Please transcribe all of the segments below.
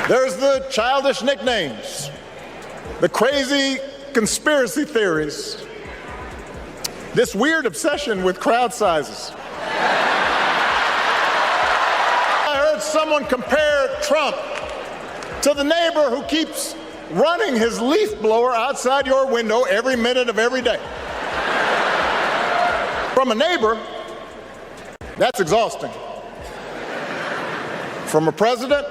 There's the childish nicknames, the crazy conspiracy theories, this weird obsession with crowd sizes. I heard someone compare Trump to the neighbor who keeps running his leaf blower outside your window every minute of every day. From a neighbor, that's exhausting. From a president,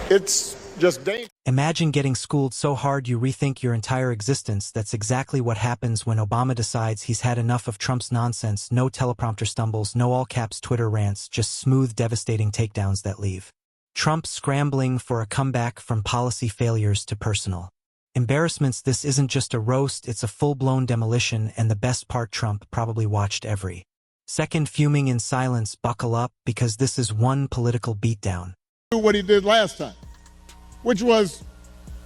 it's just dangerous. Imagine getting schooled so hard you rethink your entire existence. That's exactly what happens when Obama decides he's had enough of Trump's nonsense. No teleprompter stumbles, no all-caps Twitter rants, just smooth, devastating takedowns that leave Trump scrambling for a comeback from policy failures to personal embarrassments. This isn't just a roast, it's a full-blown demolition, and the best part, Trump probably watched every second fuming in silence. Buckle up, because this is one political beatdown. What he did last time, which was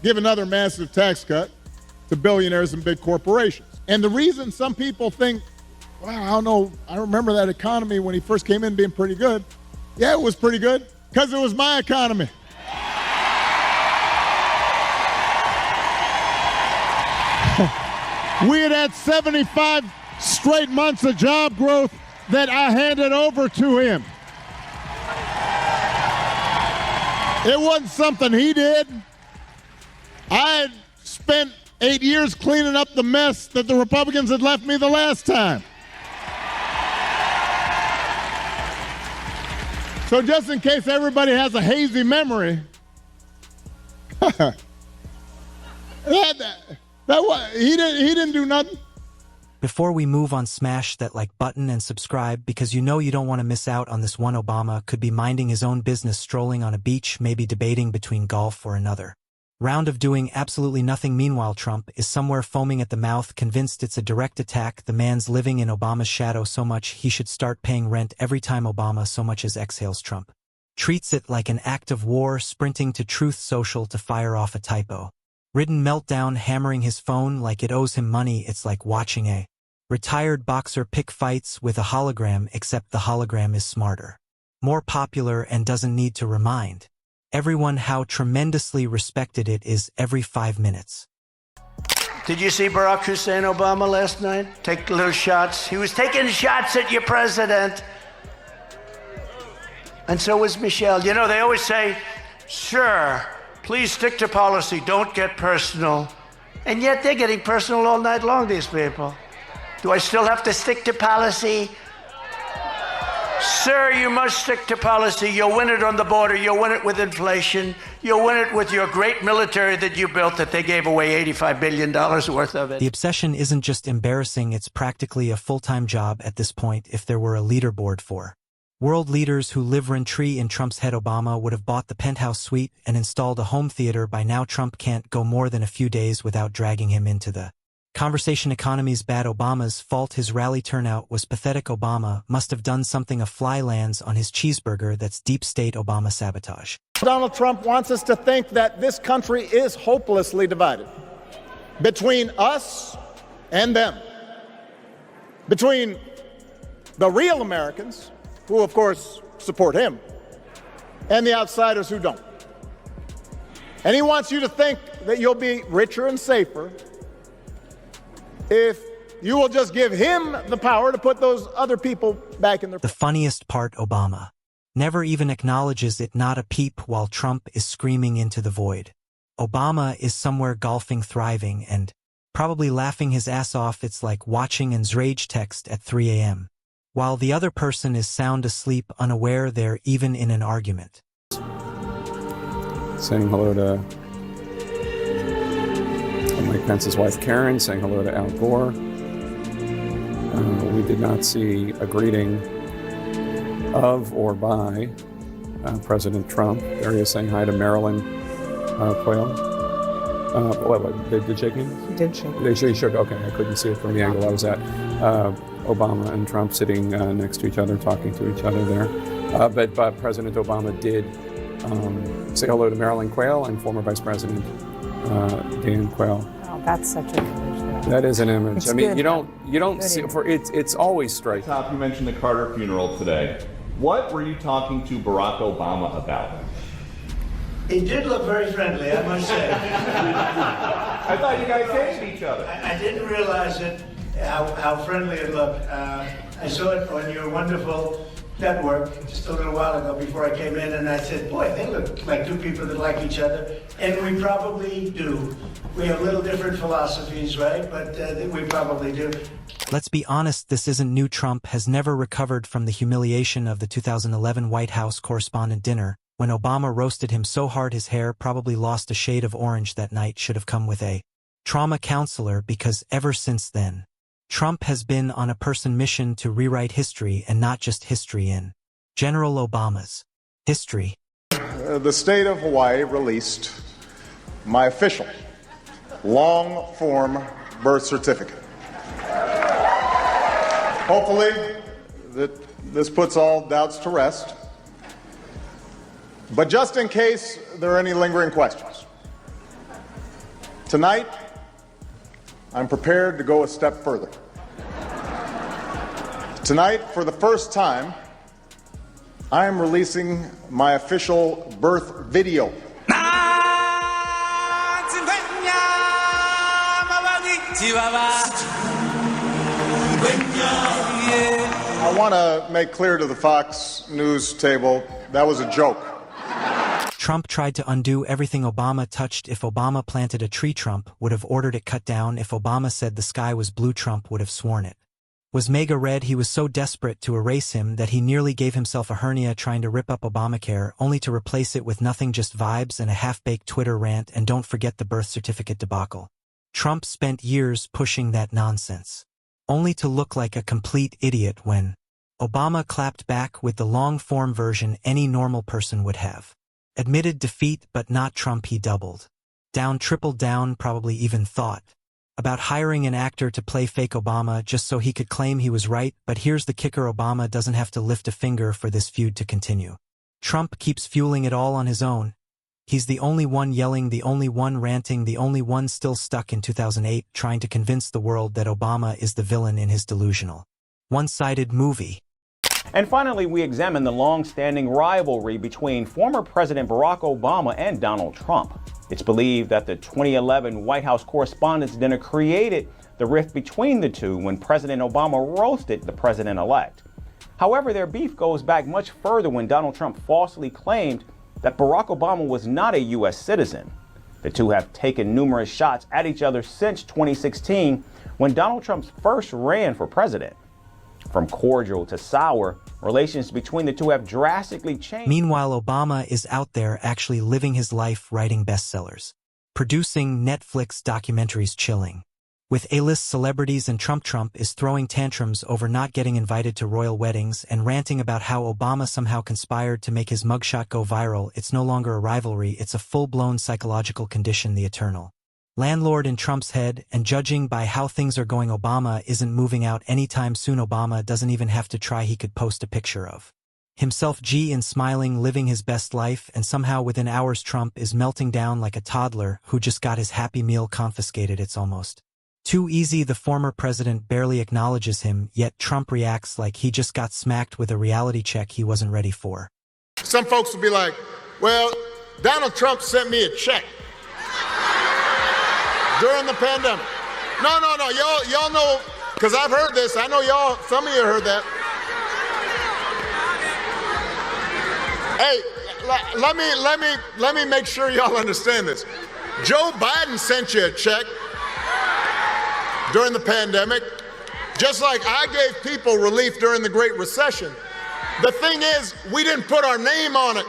give another massive tax cut to billionaires and big corporations. And the reason some people think, well, I don't know, I remember that economy when he first came in being pretty good. Yeah, it was pretty good, because it was my economy. We had 75 straight months of job growth that I handed over to him. It wasn't something he did. I spent 8 years cleaning up the mess that the Republicans had left me the last time. So just in case everybody has a hazy memory, he didn't do nothing. Before we move on, smash that like button and subscribe, because you know you don't want to miss out on this one. Obama could be minding his own business, strolling on a beach, maybe debating between golf or another round of doing absolutely nothing. Meanwhile, Trump is somewhere foaming at the mouth, convinced it's a direct attack. The man's living in Obama's shadow so much he should start paying rent every time Obama so much as exhales. Trump treats it like an act of war, sprinting to Truth Social to fire off a typo-ridden meltdown, hammering his phone like it owes him money. It's like watching a retired boxer pick fights with a hologram, except the hologram is smarter, more popular, and doesn't need to remind everyone how tremendously respected it is every 5 minutes. Did you see Barack Hussein Obama last night? Take little shots. He was taking shots at your president. And so was Michelle. You know, they always say, sure, please stick to policy, don't get personal. And yet they're getting personal all night long, these people. Do I still have to stick to policy? Sir, you must stick to policy. You'll win it on the border. You'll win it with inflation. You'll win it with your great military that you built, that they gave away $85 billion worth of it. The obsession isn't just embarrassing, it's practically a full-time job at this point. If there were a leaderboard for world leaders who live rent-free in Trump's head, Obama would have bought the penthouse suite and installed a home theater by now. Trump can't go more than a few days without dragging him into the conversation. Economy's bad, Obama's fault. His rally turnout was pathetic. Obama must have done something. A fly lands on his cheeseburger. That's deep state Obama sabotage. Donald Trump wants us to think that this country is hopelessly divided between us and them, between the real Americans, who of course support him, and the outsiders who don't. And he wants you to think that you'll be richer and safer if you will just give him the power to put those other people back in their... The funniest part, Obama never even acknowledges it, not a peep, while Trump is screaming into the void. Obama is somewhere golfing, thriving, and probably laughing his ass off. It's like watching an rage text at 3 a.m. while the other person is sound asleep, unaware they're even in an argument. Saying hello to Mike Pence's wife, Karen, saying hello to Al Gore. We did not see a greeting of or by President Trump. There he is saying hi to Marilyn Quayle. Did they shake hands? He did shake. They shook. Okay, I couldn't see it from the angle I was at. Obama and Trump sitting next to each other, talking to each other there. But President Obama did say hello to Marilyn Quayle and former Vice President Dan Quayle. Oh, that's such an image. That is an image. It's I mean, good. you don't see it's always striking. Top, you mentioned the Carter funeral today. What were you talking to Barack Obama about? He did look very friendly, I must say. I thought you guys hated each other. I didn't realize it, how friendly it looked. I saw it on your wonderful network just a little while ago before I came in, and I said, boy, they look like two people that like each other. And we probably do. We have little different philosophies, right? But we probably do. Let's be honest, this isn't new. Trump has never recovered from the humiliation of the 2011 White House Correspondent Dinner, when Obama roasted him so hard his hair probably lost a shade of orange that night. Should have come with a trauma counselor, because ever since then, Trump has been on a person mission to rewrite history, and not just history in General Obama's history. The state of Hawaii released my official long-form birth certificate. Hopefully, this puts all doubts to rest. But just in case there are any lingering questions, tonight, I'm prepared to go a step further. Tonight, for the first time, I am releasing my official birth video. I want to make clear to the Fox News table, that was a joke. Trump tried to undo everything Obama touched. If Obama planted a tree, Trump would have ordered it cut down. If Obama said the sky was blue, Trump would have sworn it was mega red. He was so desperate to erase him that he nearly gave himself a hernia trying to rip up Obamacare, only to replace it with nothing, just vibes and a half-baked Twitter rant. And don't forget the birth certificate debacle. Trump spent years pushing that nonsense, only to look like a complete idiot when Obama clapped back with the long-form version any normal person would have. Admitted defeat, but not Trump. He doubled down, tripled down, probably even thought about hiring an actor to play fake Obama just so he could claim he was right. But here's the kicker: Obama doesn't have to lift a finger for this feud to continue. Trump keeps fueling it all on his own. He's the only one yelling, the only one ranting, the only one still stuck in 2008, trying to convince the world that Obama is the villain in his delusional, one-sided movie. And finally, we examine the long-standing rivalry between former President Barack Obama and Donald Trump. It's believed that the 2011 White House Correspondents' Dinner created the rift between the two when President Obama roasted the president-elect. However, their beef goes back much further, when Donald Trump falsely claimed that Barack Obama was not a U.S. citizen. The two have taken numerous shots at each other since 2016, when Donald Trump first ran for president. From cordial to sour, relations between the two have drastically changed. Meanwhile, Obama is out there actually living his life, writing bestsellers, producing Netflix documentaries, chilling with A-list celebrities, and Trump is throwing tantrums over not getting invited to royal weddings and ranting about how Obama somehow conspired to make his mugshot go viral. It's no longer a rivalry, it's a full-blown psychological condition, the eternal landlord in Trump's head, and judging by how things are going, Obama isn't moving out anytime soon. Obama doesn't even have to try. He could post a picture of himself and smiling, living his best life, and somehow within hours Trump is melting down like a toddler who just got his Happy Meal confiscated. It's almost too easy. The former president barely acknowledges him, yet Trump reacts like he just got smacked with a reality check he wasn't ready for. Some folks will be like, well, Donald Trump sent me a check during the pandemic. No, y'all know, because I've heard this. I know y'all, some of you heard that. Hey, let me make sure y'all understand this. Joe Biden sent you a check during the pandemic, just like I gave people relief during the Great Recession. The thing is, we didn't put our name on it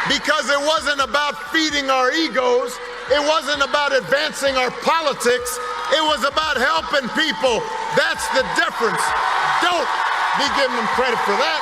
because it wasn't about feeding our egos. It wasn't about advancing our politics. It was about helping people. That's the difference. Don't be giving them credit for that.